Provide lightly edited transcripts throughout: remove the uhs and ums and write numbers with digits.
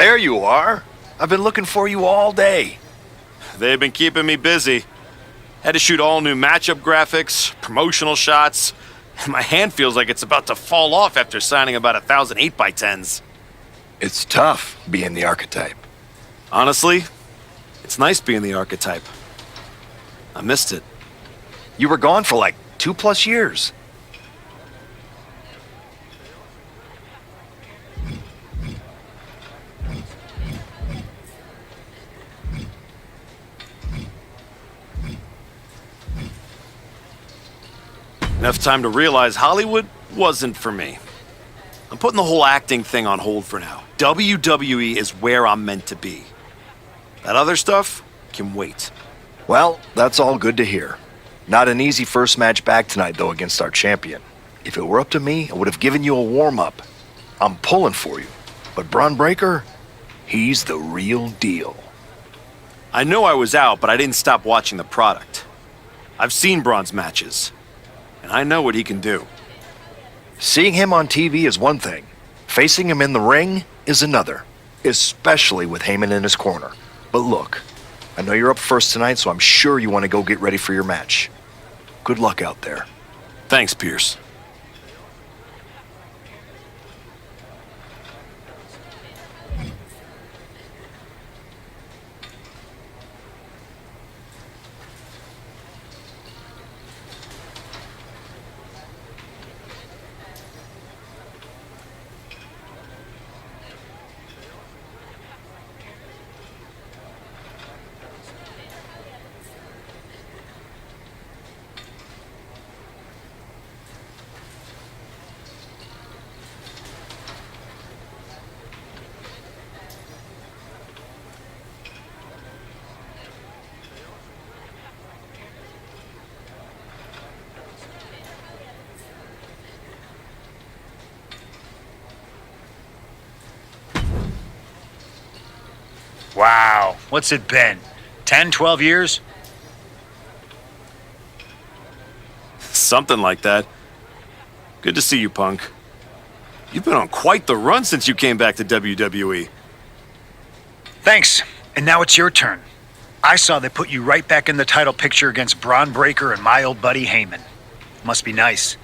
There you are. I've been looking for you all day. They've been keeping me busy. Had to shoot all new matchup graphics, promotional shots. My hand feels like it's about to fall off after signing about 1,000 8x10s. It's tough being the archetype. Honestly, it's nice being the archetype. I missed it. You were gone for like 2+ years. Enough time to realize Hollywood wasn't for me. I'm putting the whole acting thing on hold for now. WWE is where I'm meant to be. That other stuff can wait. Well, that's all good to hear. Not an easy first match back tonight, though, against our champion. If it were up to me, I would have given you a warm-up. I'm pulling for you. But Braun Breaker, he's the real deal. I know I was out, but I didn't stop watching the product. I've seen Braun's matches, and I know what he can do. Seeing him on TV is one thing. Facing him in the ring is another. Especially with Heyman in his corner. But look, I know you're up first tonight, so I'm sure you want to go get ready for your match. Good luck out there. Thanks, Pierce. Wow, what's it been? 10, 12 years? Something like that. Good to see you, Punk. You've been on quite the run since you came back to WWE. Thanks, and now it's your turn. I saw they put you right back in the title picture against Braun Breaker and my old buddy Heyman. Must be nice.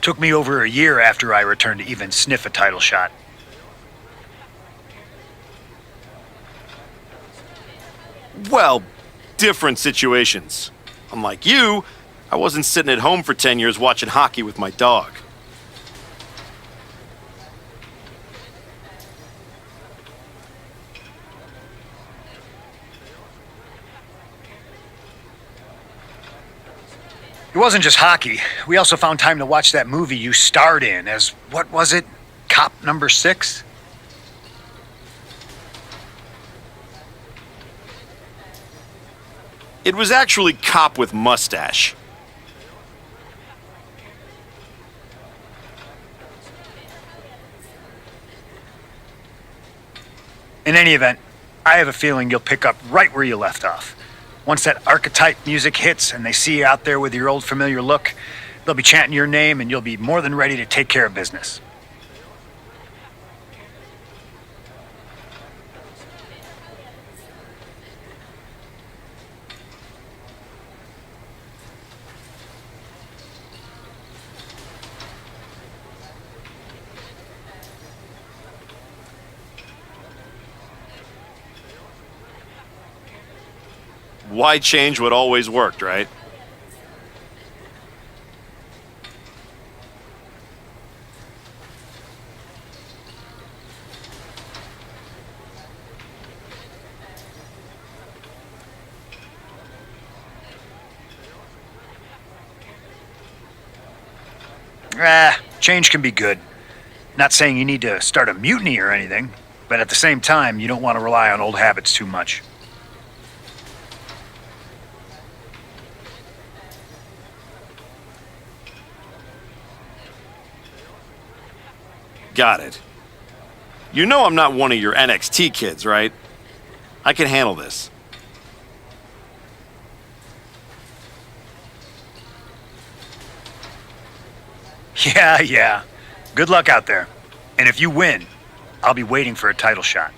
Took me over a year after I returned to even sniff a title shot. Well, different situations. Unlike you, I wasn't sitting at home for 10 years watching hockey with my dog. It wasn't just hockey. We also found time to watch that movie you starred in as, what was it? Cop number 6? It was actually Cop with Mustache. In any event, I have a feeling you'll pick up right where you left off. Once that archetype music hits and they see you out there with your old familiar look, they'll be chanting your name and you'll be more than ready to take care of business. Why change what always worked, right? Change can be good. Not saying you need to start a mutiny or anything, but at the same time, you don't want to rely on old habits too much. Got it. You know I'm not one of your NXT kids, right? I can handle this. Yeah. Good luck out there. And if you win, I'll be waiting for a title shot.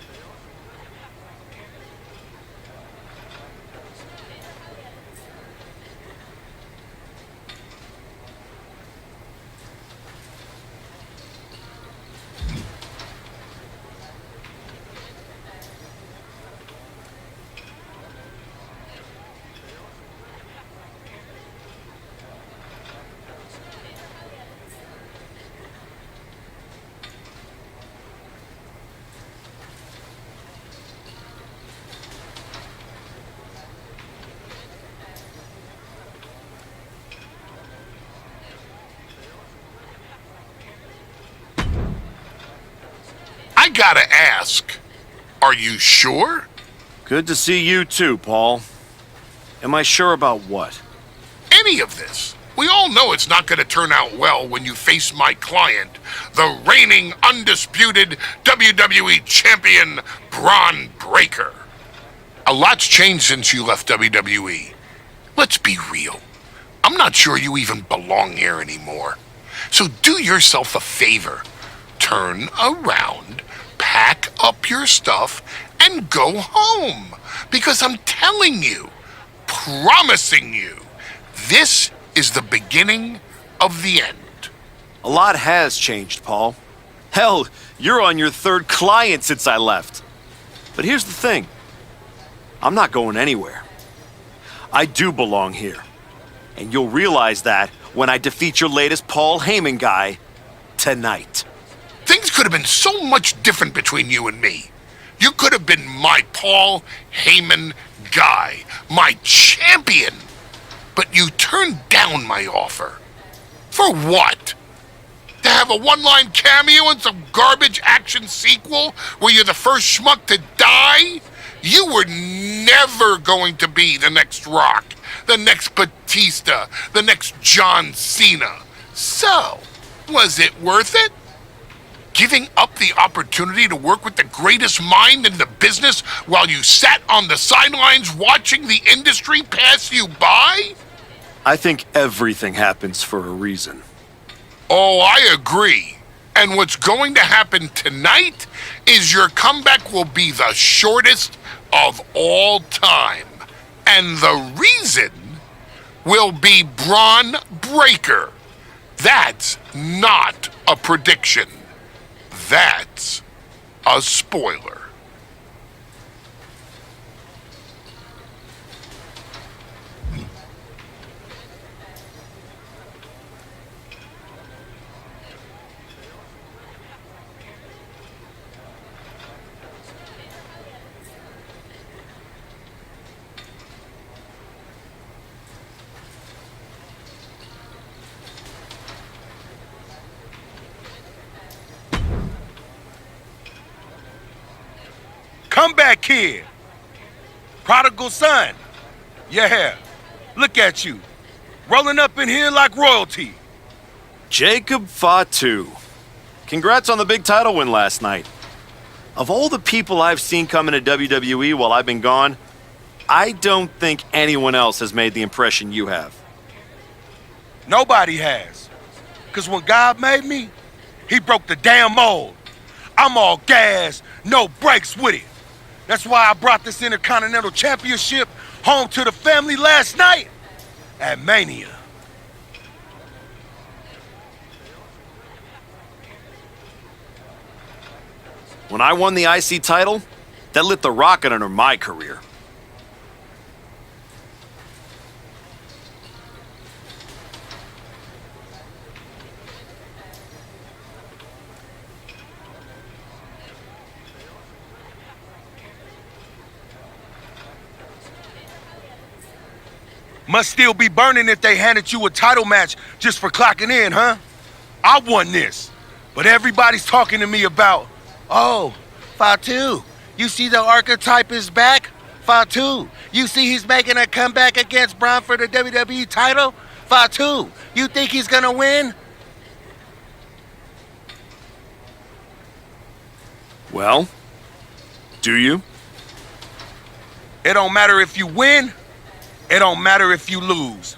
I gotta ask, are you sure? Good to see you too, Paul. Am I sure about what? Any of this? We all know it's not gonna turn out well when you face my client, the reigning, undisputed WWE Champion, Braun Breaker. A lot's changed since you left WWE. Let's be real. I'm not sure you even belong here anymore. So do yourself a favor. Turn around, pack up your stuff, and go home. Because I'm telling you, promising you, this is the beginning of the end. A lot has changed, Paul. Hell, you're on your third client since I left. But here's the thing. I'm not going anywhere. I do belong here. And you'll realize that when I defeat your latest Paul Heyman guy tonight. Things could have been so much different between you and me. You could have been my Paul Heyman guy, my champion. But you turned down my offer. For what? To have a one-line cameo in some garbage action sequel where you're the first schmuck to die? You were never going to be the next Rock, the next Batista, the next John Cena. So, was it worth it? Giving up the opportunity to work with the greatest mind in the business while you sat on the sidelines watching the industry pass you by? I think everything happens for a reason. Oh, I agree. And what's going to happen tonight is your comeback will be the shortest of all time. And the reason will be Braun Breaker. That's not a prediction. That's a spoiler. Come back here. Prodigal son. Yeah, look at you. Rolling up in here like royalty. Jacob Fatu. Congrats on the big title win last night. Of all the people I've seen come into WWE while I've been gone, I don't think anyone else has made the impression you have. Nobody has. Because when God made me, he broke the damn mold. I'm all gas, no brakes with it. That's why I brought this Intercontinental Championship home to the family last night at Mania. When I won the IC title, that lit the rocket under my career. Must still be burning if they handed you a title match just for clocking in, huh? I won this, but everybody's talking to me about, oh, Fatu, you see the archetype is back? Fatu, you see he's making a comeback against Braun for the WWE title? Fatu, you think he's gonna win? Well, do you? It don't matter if you win. It don't matter if you lose.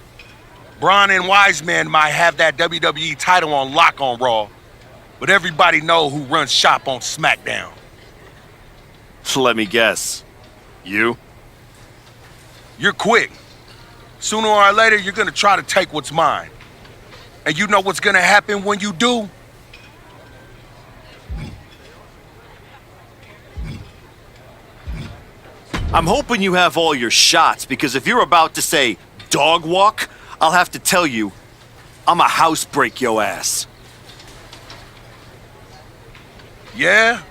Braun and Wiseman might have that WWE title on lock on Raw, but everybody know who runs shop on SmackDown. Let me guess. You? You're quick. Sooner or later, you're gonna try to take what's mine. And you know what's gonna happen when you do? I'm hoping you have all your shots, because if you're about to say dog walk, I'll have to tell you, I'm a house break yo ass. Yeah?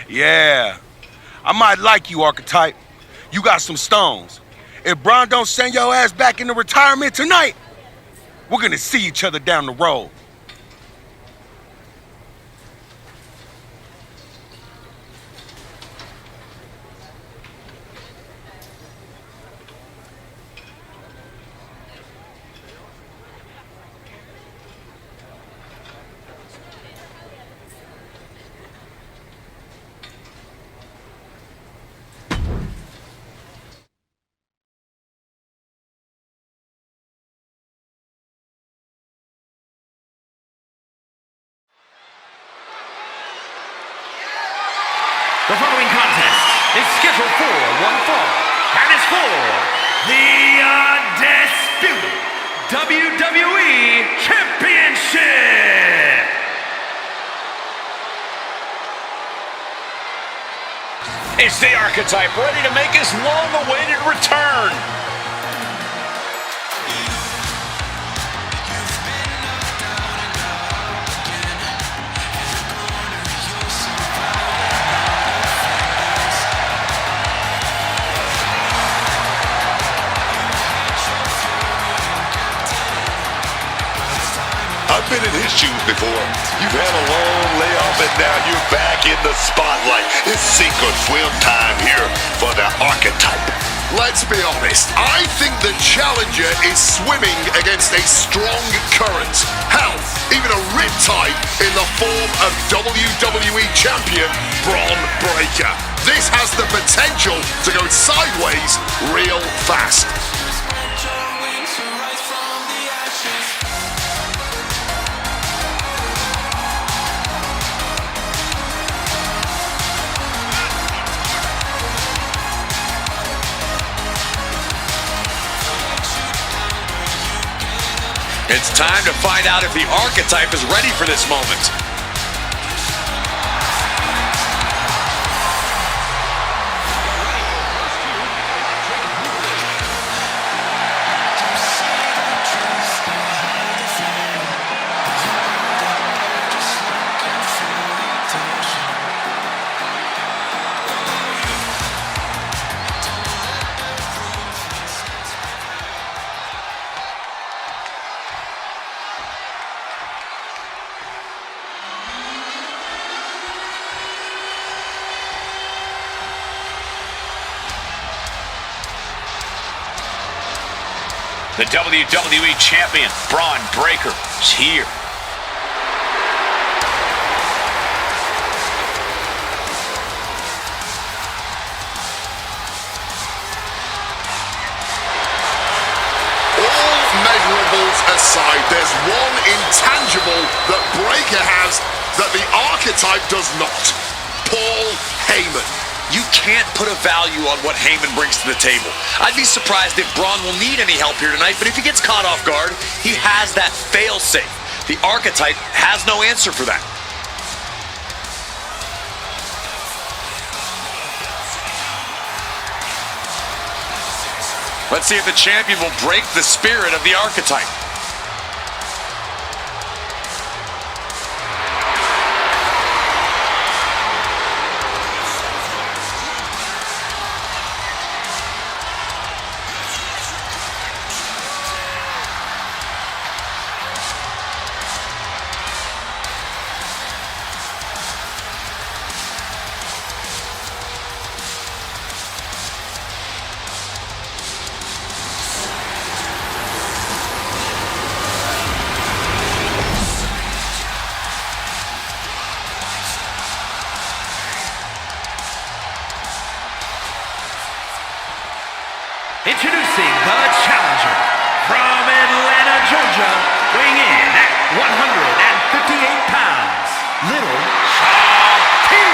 Yeah. I might like you, Archetype. You got some stones. If Braun don't send your ass back into retirement tonight, we're gonna see each other down the road. The following contest is scheduled for one fall and is for the undisputed WWE Championship. It's the Archetype ready to make his long-awaited return. I've been in his shoes before. You've had a long layoff and now you're back in the spotlight. It's sink or swim time here for the Archetype. Let's be honest, I think the challenger is swimming against a strong current. Hell, even a riptide in the form of WWE Champion Braun Breaker. This has the potential to go sideways real fast. It's time to find out if the Archetype is ready for this moment. The WWE Champion, Braun Breaker, is here. All measurables aside, there's one intangible that Breaker has that the Archetype does not. Paul Heyman. You can't put a value on what Heyman brings to the table. I'd be surprised if Braun will need any help here tonight, but if he gets caught off guard, he has that fail-safe. The Archetype has no answer for that. Let's see if the champion will break the spirit of the Archetype. Introducing the challenger from Atlanta, Georgia, weighing in at 158 pounds, LilShorty.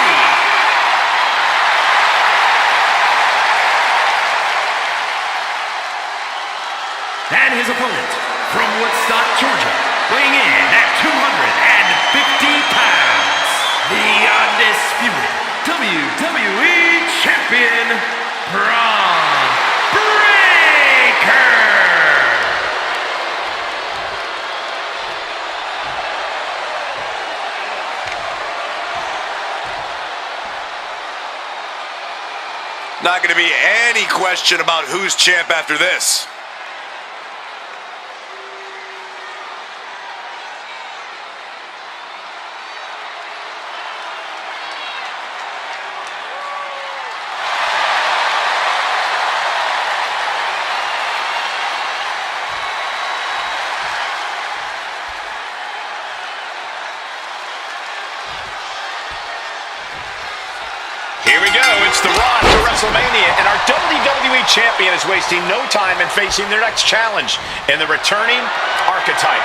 And his opponent from Woodstock, Georgia, weighing in at 250 pounds, the undisputed WWE Champion, Braun Breaker. Not going to be any question about who's champ after this. Here we go. It's the run to WrestleMania, and our WWE Champion is wasting no time in facing their next challenge in the returning Archetype.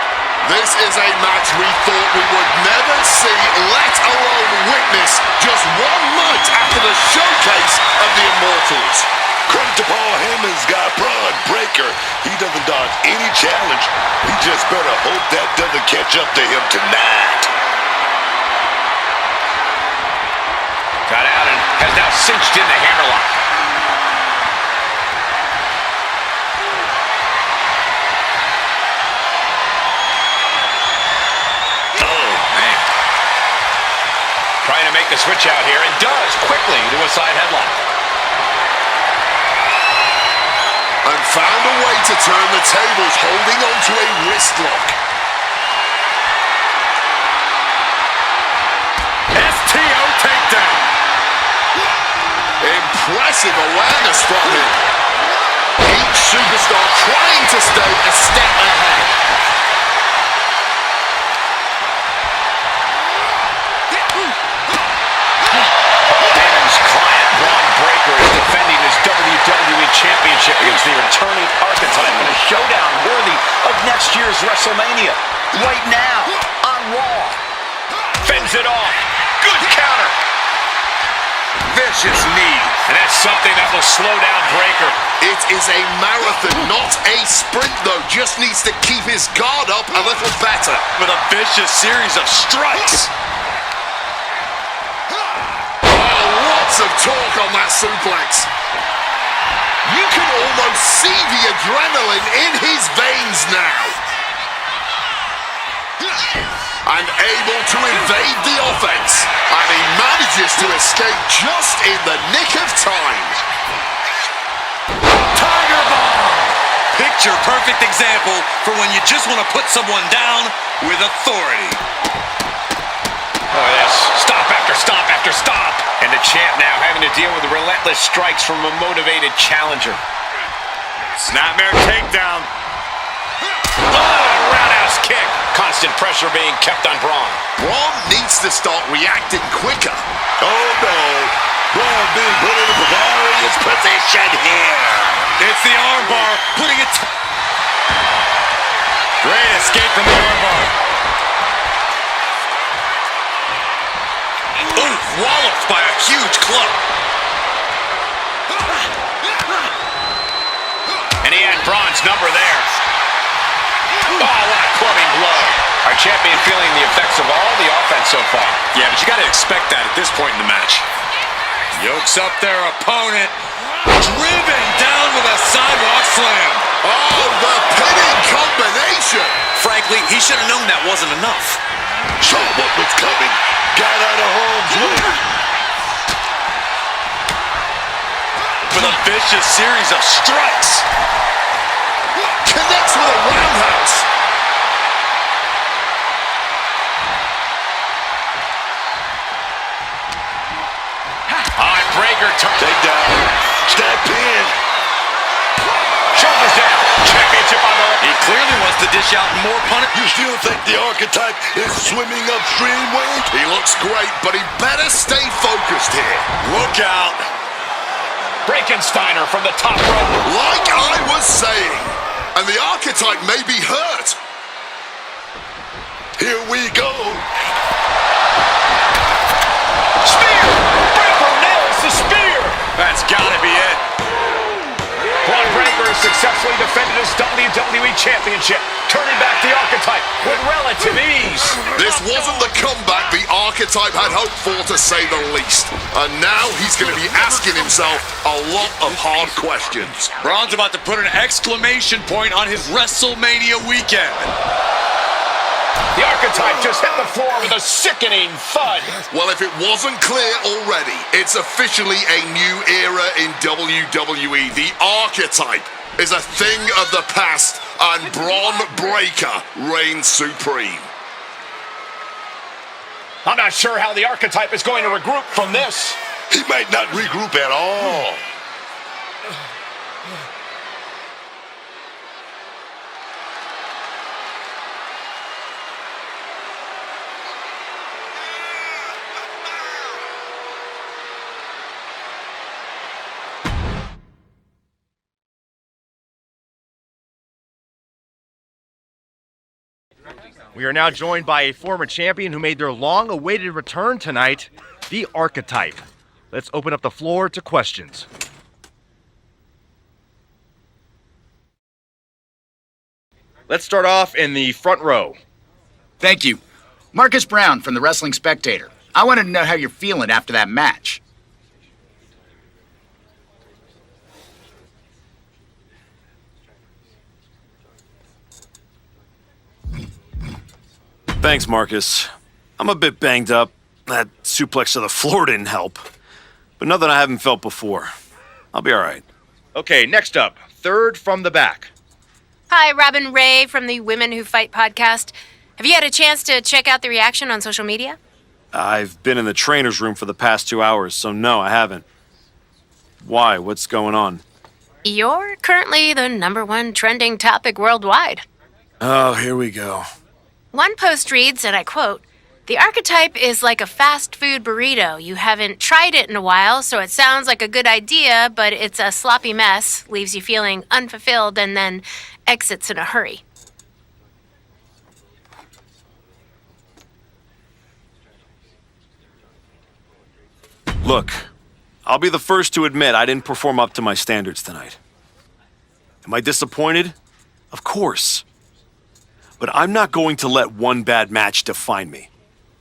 This is a match we thought we would never see, let alone witness, just 1 month after the battles. Credit to Paul Heyman's guy, Braun Breaker. He doesn't dodge any challenge. He just better hope that doesn't catch up to him tonight. Got out and has now cinched in the hammerlock. Oh, man. Trying to make the switch out here, and does quickly to a side headlock. And found a way to turn the tables, holding on to a wrist lock. STO takedown. Impressive awareness from him. Each superstar trying to stay a step ahead. Heyman's client, Braun Breaker, is defending his WWE Championship against the returning Archetype in a showdown worthy of next year's WrestleMania. Right now, on Raw. Fends it off. Good counter. Vicious knee. And that's something that will slow down Breaker. It is a marathon, not a sprint, though. Just needs to keep his guard up a little better. With a vicious series of strikes. Oh, lots of torque on that suplex. You can almost see the adrenaline in his veins now. And able to evade the offense. And he manages to escape just in the nick of time. Tiger Bomb. Picture perfect example for when you just want to put someone down with authority. Oh, yes. Stop after stop after stop. And the champ now having to deal with the relentless strikes from a motivated challenger. Snapmare takedown. Oh, roundhouse kick. Constant pressure being kept on Braun. Braun needs to start reacting quicker. Oh no. Braun being put in a precarious position here. It's the armbar, putting it. Great escape from the armbar. Oof, walloped by a huge club. And he had Braun's number there. Oh, what a clubbing blow. Our champion feeling the effects of all the offense so far. Yeah, but you got to expect that at this point in the match. Yokes up their opponent. Driven down with a sidewalk slam. Oh, the pinning combination. Frankly, he should have known that wasn't enough. Saw what was coming. Got out of harm's way. With a vicious series of strikes. Connects with a roundhouse. Breaker turn. Take down. Step in. Shoulders down. Championship on the line. He clearly wants to dish out more punishment. You still think the Archetype is swimming upstream, Wade? He looks great, but he better stay focused here. Look out. Frankensteiner from the top rope. Like I was saying. And the Archetype may be hurt. Here we go. Spear! Breaker nails the spear! That's gotta be it. Braun Breaker has successfully defended his WWE Championship, turning back the Archetype with relative ease. This wasn't the comeback the Archetype had hoped for, to say the least. And now he's going to be asking himself a lot of hard questions. Braun's about to put an exclamation point on his WrestleMania weekend. The Archetype just hit the floor with a sickening thud. Well, if it wasn't clear already, it's officially a new era in WWE. The Archetype is a thing of the past, and Braun Breaker reigns supreme. I'm not sure how the Archetype is going to regroup from this. He might not regroup at all. We are now joined by a former champion who made their long-awaited return tonight, the Archetype. Let's open up the floor to questions. Let's start off in the front row. Thank you. Marcus Brown from the Wrestling Spectator. I wanted to know how you're feeling after that match. Thanks, Marcus. I'm a bit banged up. That suplex to the floor didn't help. But nothing I haven't felt before. I'll be all right. Okay, next up, third from the back. Hi, Robin Ray from the Women Who Fight podcast. Have you had a chance to check out the reaction on social media? I've been in the trainer's room for the past 2 hours, so no, I haven't. Why? What's going on? You're currently the #1 trending topic worldwide. Oh, here we go. One post reads, and I quote, "The archetype is like a fast food burrito. You haven't tried it in a while, so it sounds like a good idea, but it's a sloppy mess, leaves you feeling unfulfilled, and then exits in a hurry." Look, I'll be the first to admit I didn't perform up to my standards tonight. Am I disappointed? Of course. But I'm not going to let one bad match define me.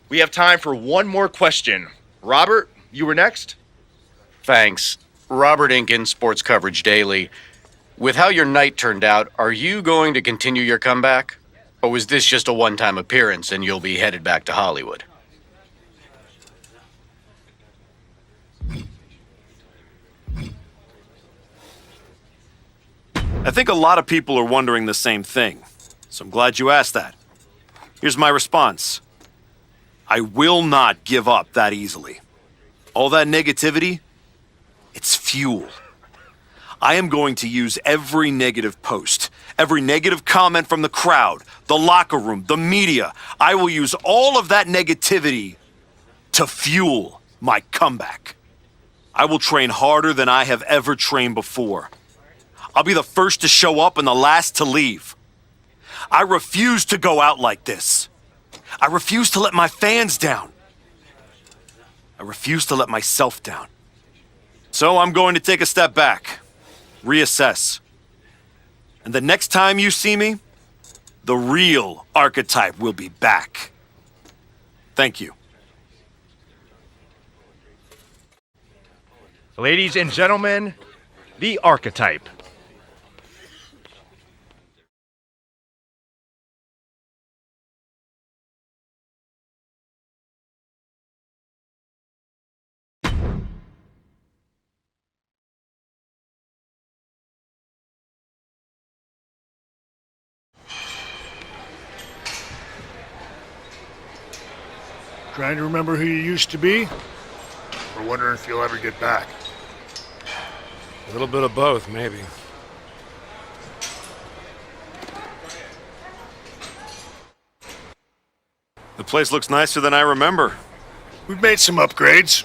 We have time for one more question. Robert, you were next? Thanks. Robert Inkin, Sports Coverage Daily. With how your night turned out, are you going to continue your comeback? Or was this just a one-time appearance and you'll be headed back to Hollywood? I think a lot of people are wondering the same thing, so I'm glad you asked that. Here's my response. I will not give up that easily. All that negativity, it's fuel. I am going to use every negative post, every negative comment from the crowd, the locker room, the media. I will use all of that negativity to fuel my comeback. I will train harder than I have ever trained before. I'll be the first to show up and the last to leave. I refuse to go out like this. I refuse to let my fans down. I refuse to let myself down. So I'm going to take a step back, reassess. And the next time you see me, the real archetype will be back. Thank you. Ladies and gentlemen, the archetype. Trying to remember who you used to be? Or wondering if you'll ever get back? A little bit of both, maybe. The place looks nicer than I remember. We've made some upgrades.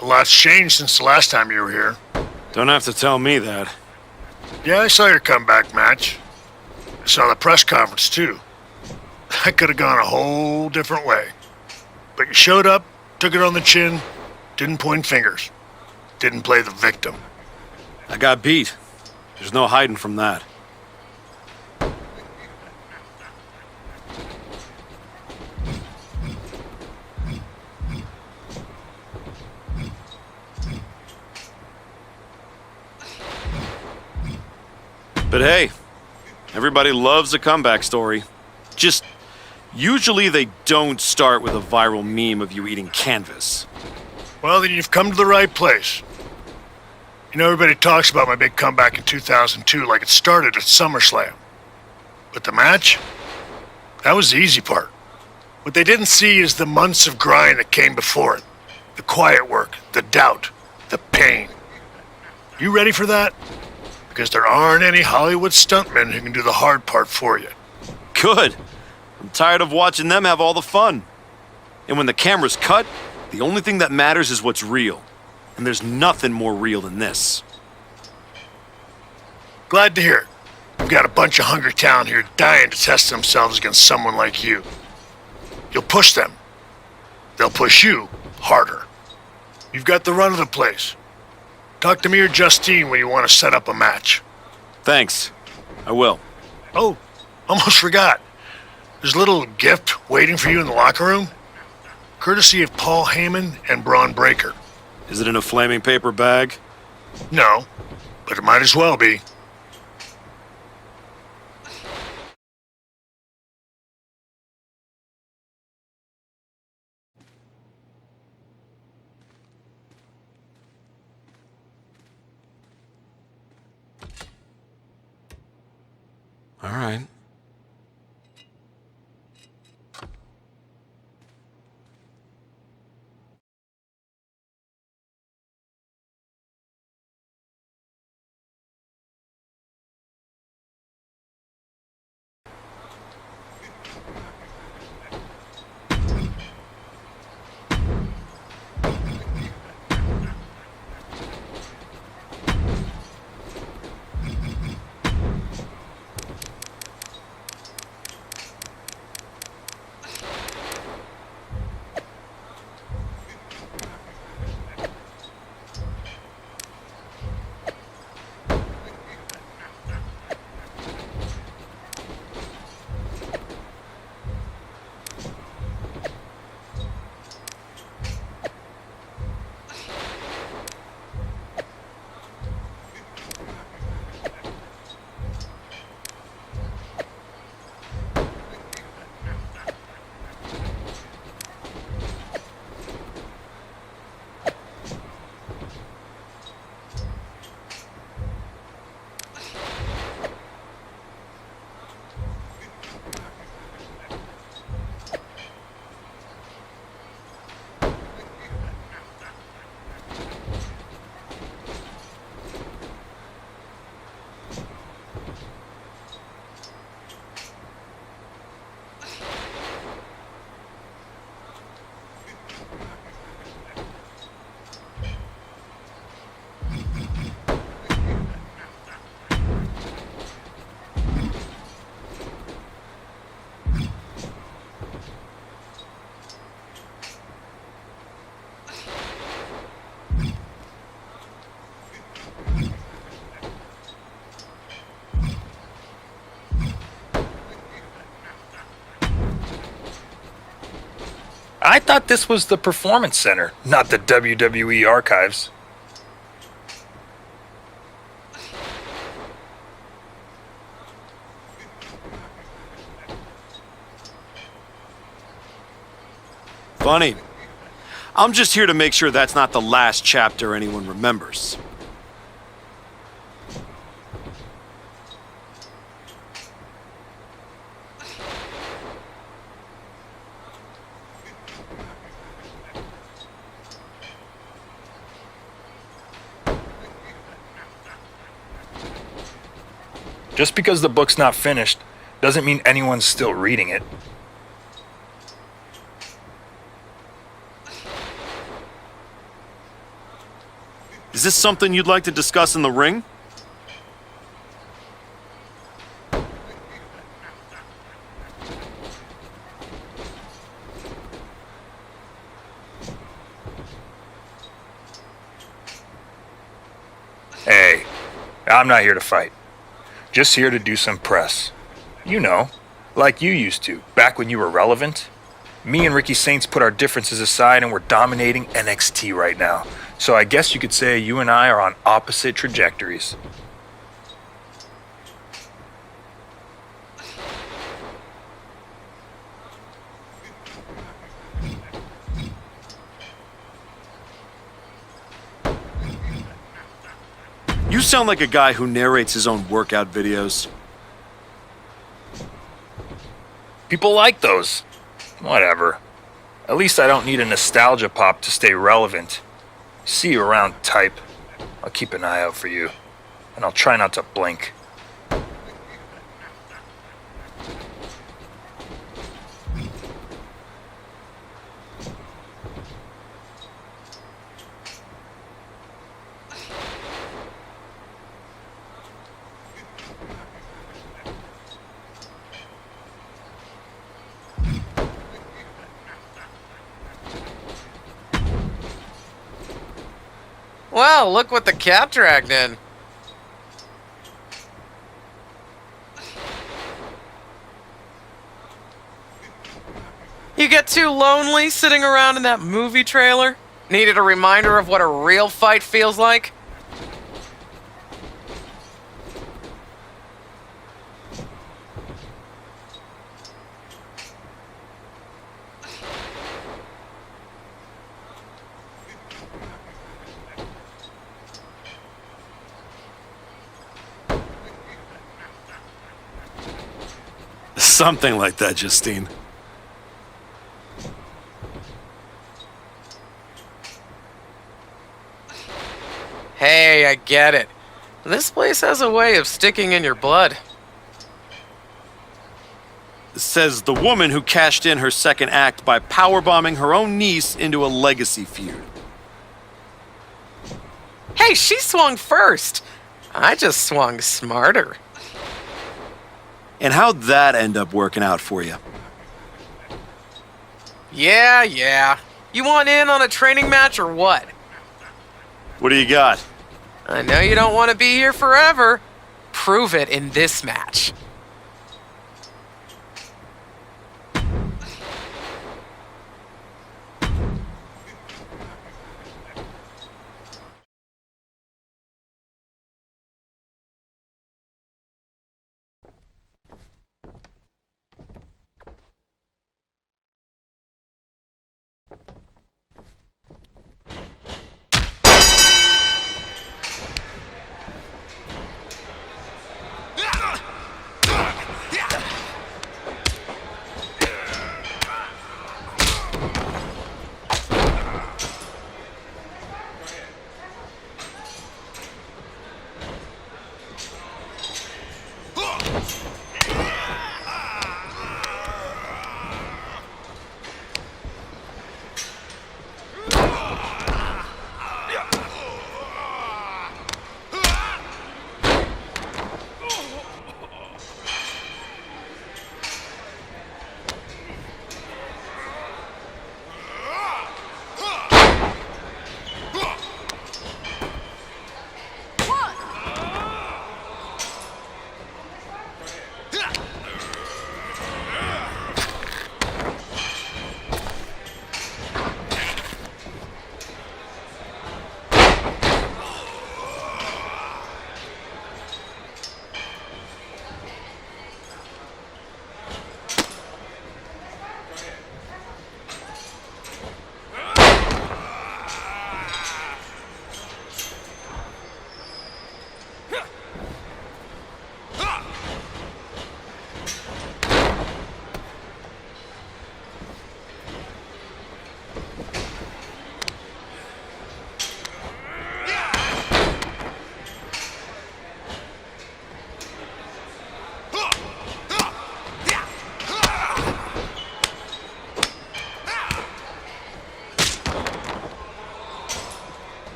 A lot's changed since the last time you were here. Don't have to tell me that. Yeah, I saw your comeback match. I saw the press conference, too. That could have gone a whole different way. But you showed up, took it on the chin, didn't point fingers, didn't play the victim. I got beat. There's no hiding from that. But hey, everybody loves a comeback story. Just usually they don't start with a viral meme of you eating canvas. Well, then you've come to the right place. You know, everybody talks about my big comeback in 2002 like it started at SummerSlam. But the match? That was the easy part. What they didn't see is the months of grind that came before it. The quiet work, the doubt, the pain. You ready for that? Because there aren't any Hollywood stuntmen who can do the hard part for you. Good. I'm tired of watching them have all the fun. And when the camera's cut, the only thing that matters is what's real. And there's nothing more real than this. Glad to hear it. We've got a bunch of hungry talent here dying to test themselves against someone like you. You'll push them. They'll push you harder. You've got the run of the place. Talk to me or Justine when you want to set up a match. Thanks. I will. Oh, Almost forgot. There's a little gift waiting for you in the locker room. Courtesy of Paul Heyman and Braun Breaker. Is it in a flaming paper bag? No, but it might as well be. All right. I thought this was the Performance Center, not the WWE Archives. Funny. I'm just here to make sure that's not the last chapter anyone remembers. Just because the book's not finished doesn't mean anyone's still reading it. Is this something you'd like to discuss in the ring? Hey, I'm not here to fight. Just here to do some press. You know, like you used to, back when you were relevant. Me and Ricky Saints put our differences aside and we're dominating NXT right now. So I guess you could say you and I are on opposite trajectories. You sound like a guy who narrates his own workout videos. People like those. Whatever. At least I don't need a nostalgia pop to stay relevant. See you around, type. I'll keep an eye out for you. And I'll try not to blink. Wow, look what the cat dragged in. you lonely sitting around in that movie trailer? Needed a reminder of what a real fight feels like? Something like that, Justine. Hey, I get it. This place has a way of sticking in your blood. Says the woman who cashed in her second act by powerbombing her own niece into a legacy feud. Hey, she swung first. I just swung smarter. And how'd that end up working out for you? Yeah. You want in on a training match or what? What do you got? I know you don't want to be here forever. Prove it in this match.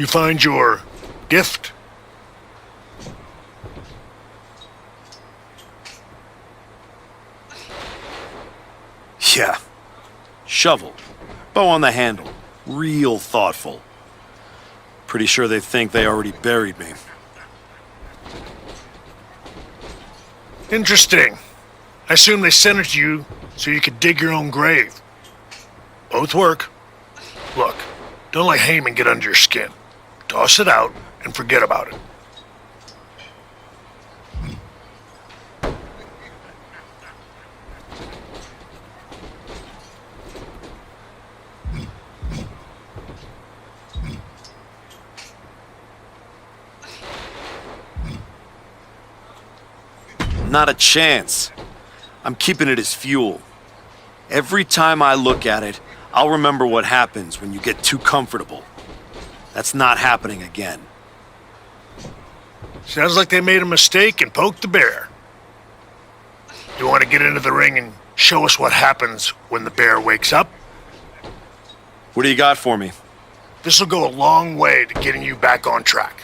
You find your gift? Yeah. Shovel. Bow on the handle. Real thoughtful. Pretty sure they think they already buried me. Interesting. I assume they sent it to you so you could dig your own grave. Both work. Look, don't let Heyman get under your skin. Toss it out and forget about it. Not a chance. I'm keeping it as fuel. Every time I look at it, I'll remember what happens when you get too comfortable. That's not happening again. Sounds like they made a mistake and poked the bear. You want to get into the ring and show us what happens when the bear wakes up? What do you got for me? This'll go a long way to getting you back on track.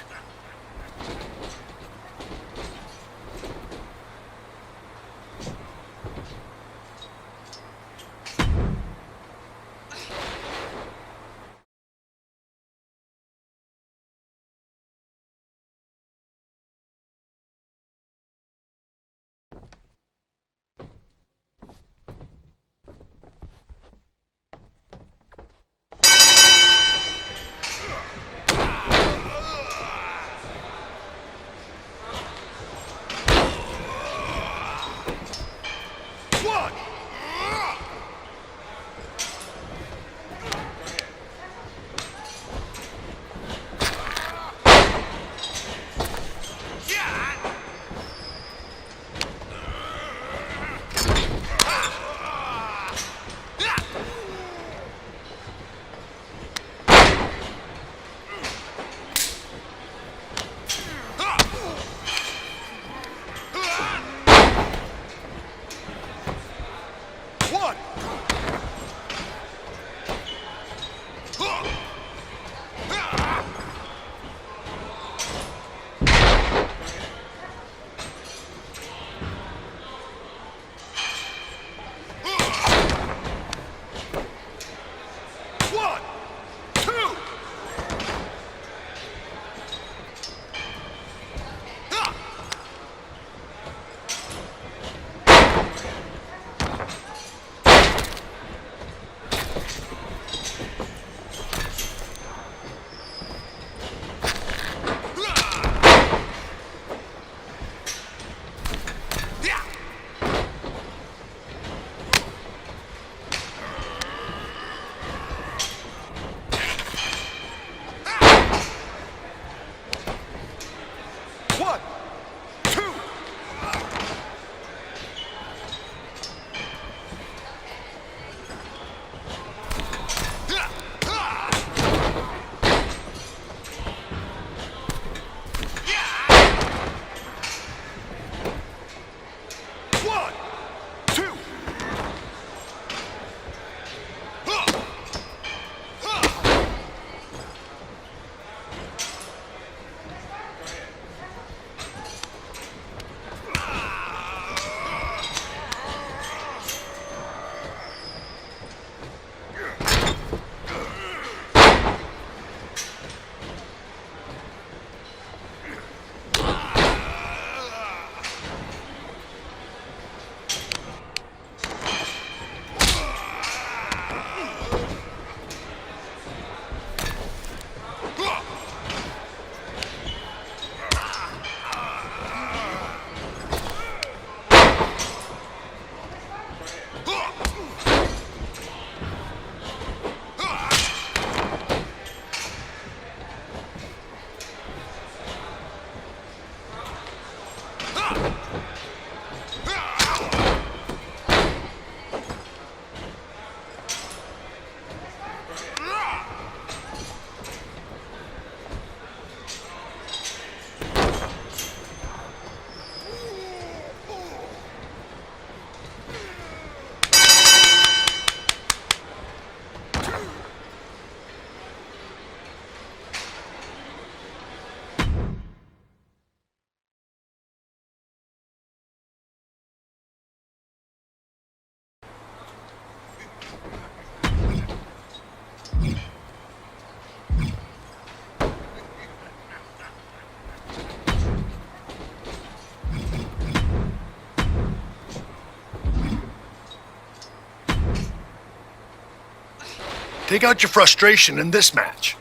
Take out your frustration in this match.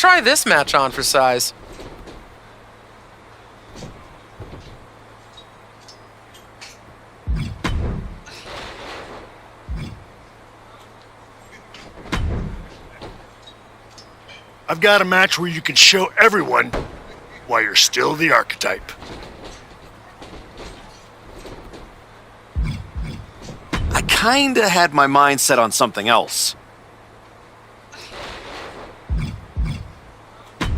Try this match on for size. I've got a match where you can show everyone why you're still the archetype. I kinda had my mind set on something else.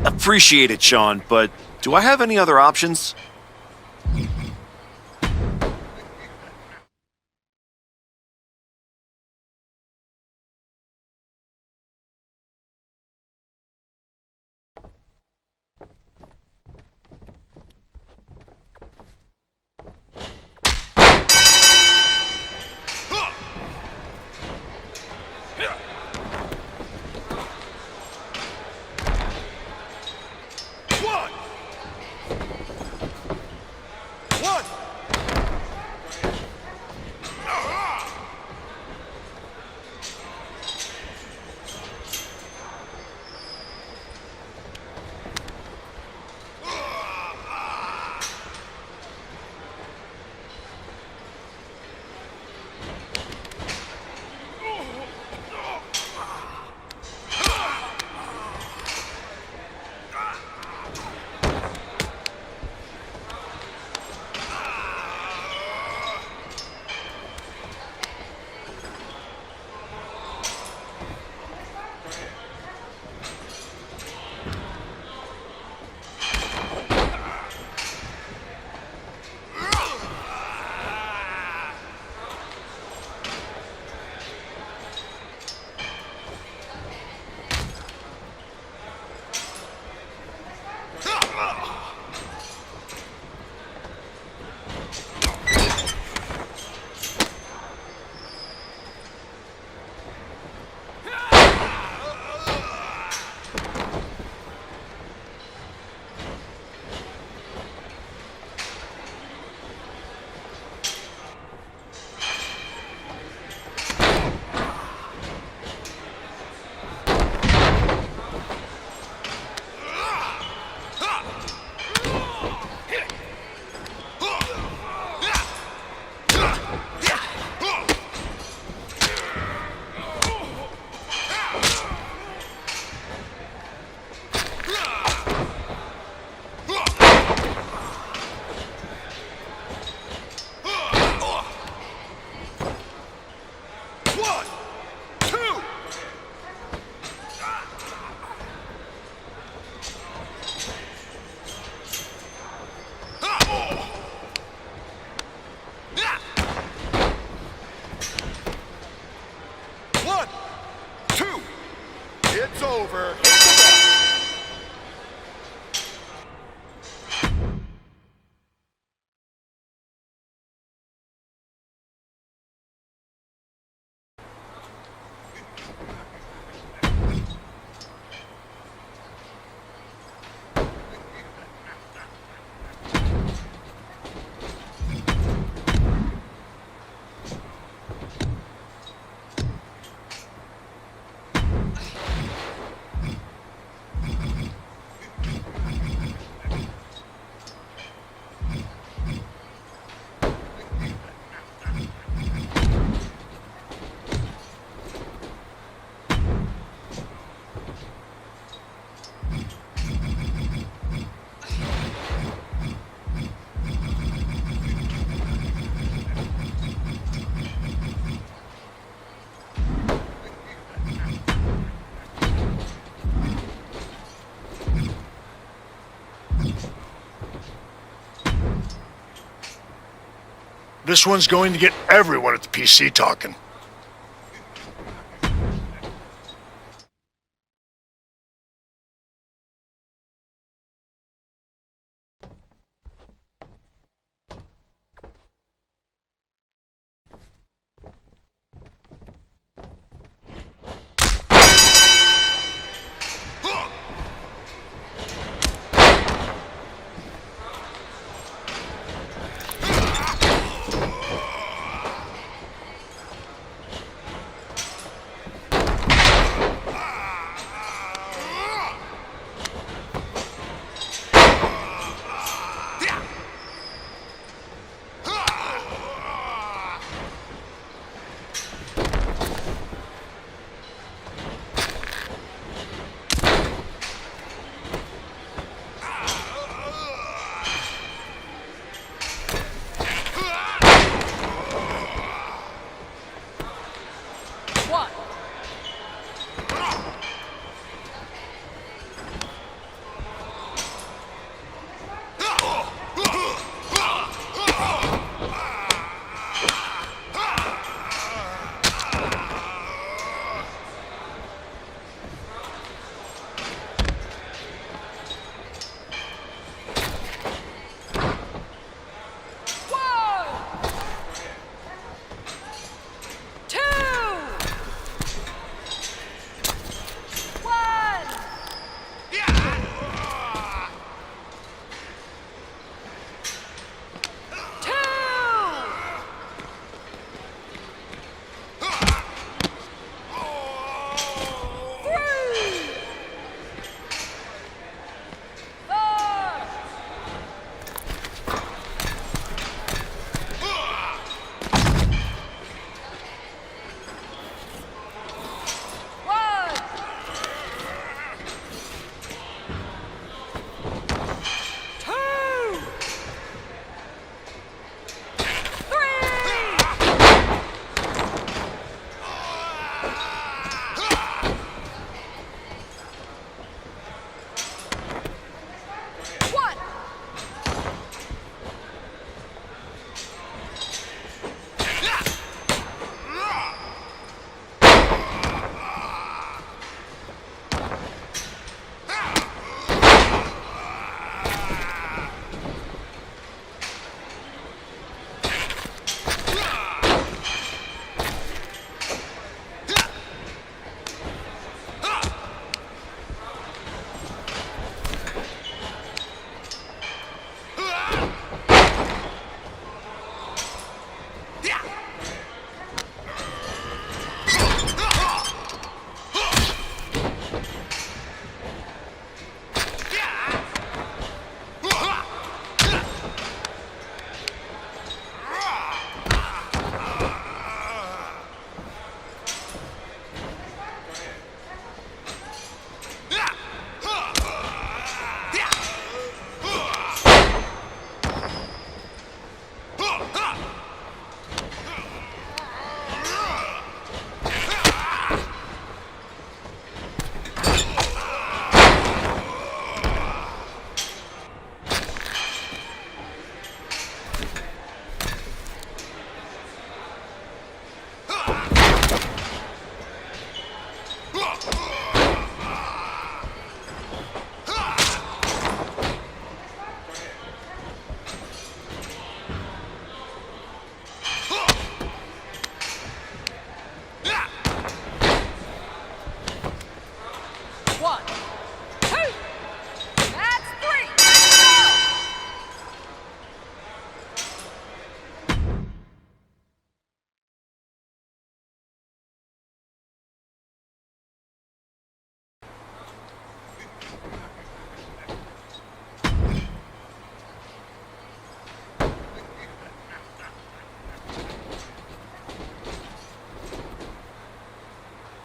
Appreciate it, Sean, but do I have any other options? 1, 2. It's over. This one's going to get everyone at the PC talking.